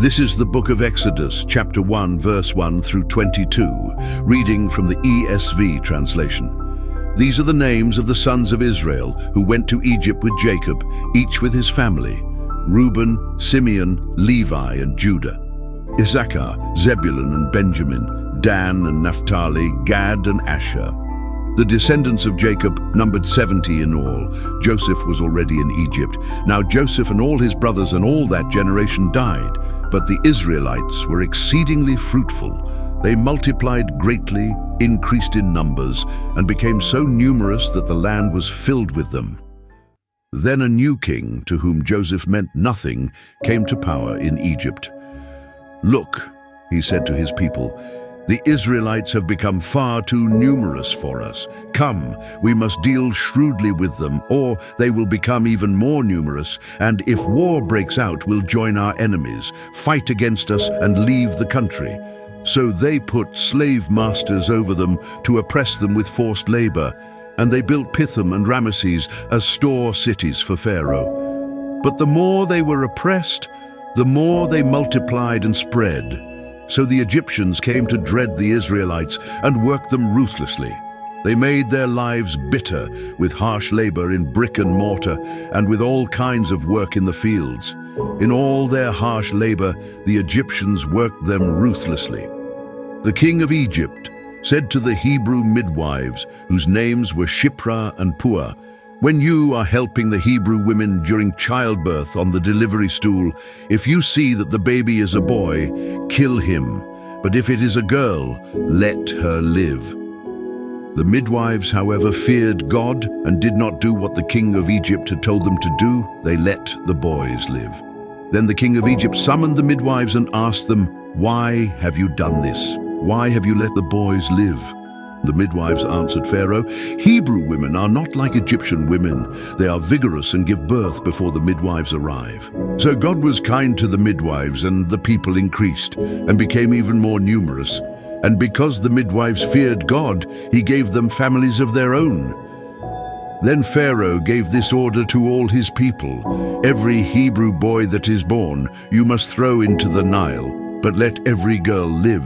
This is the book of Exodus, chapter 1, verse 1 through 22, reading from the ESV translation. These are the names of the sons of Israel who went to Egypt with Jacob, each with his family: Reuben, Simeon, Levi, and Judah; Issachar, Zebulun and Benjamin; Dan and Naphtali, Gad and Asher. The descendants of Jacob numbered 70 in all. Joseph was already in Egypt. Now Joseph and all his brothers and all that generation died, but the Israelites were exceedingly fruitful. They multiplied greatly, increased in numbers, and became so numerous that the land was filled with them. Then a new king, to whom Joseph meant nothing, came to power in Egypt. "Look," he said to his people, "the Israelites have become far too numerous for us. Come, we must deal shrewdly with them, or they will become even more numerous, and if war breaks out, we'll join our enemies, fight against us, and leave the country." So they put slave masters over them to oppress them with forced labor, and they built Pithom and Ramesses as store cities for Pharaoh. But the more they were oppressed, the more they multiplied and spread. So the Egyptians came to dread the Israelites and worked them ruthlessly. They made their lives bitter with harsh labor in brick and mortar and with all kinds of work in the fields. In all their harsh labor, the Egyptians worked them ruthlessly. The king of Egypt said to the Hebrew midwives, whose names were Shiphrah and Puah, "When you are helping the Hebrew women during childbirth on the delivery stool, if you see that the baby is a boy, kill him. But if it is a girl, let her live." The midwives, however, feared God and did not do what the king of Egypt had told them to do. They let the boys live. Then the king of Egypt summoned the midwives and asked them, "Why have you done this? Why have you let the boys live?" The midwives answered Pharaoh, "Hebrew women are not like Egyptian women. They are vigorous and give birth before the midwives arrive." So God was kind to the midwives, and the people increased and became even more numerous. And because the midwives feared God, he gave them families of their own. Then Pharaoh gave this order to all his people: "Every Hebrew boy that is born you must throw into the Nile, but let every girl live."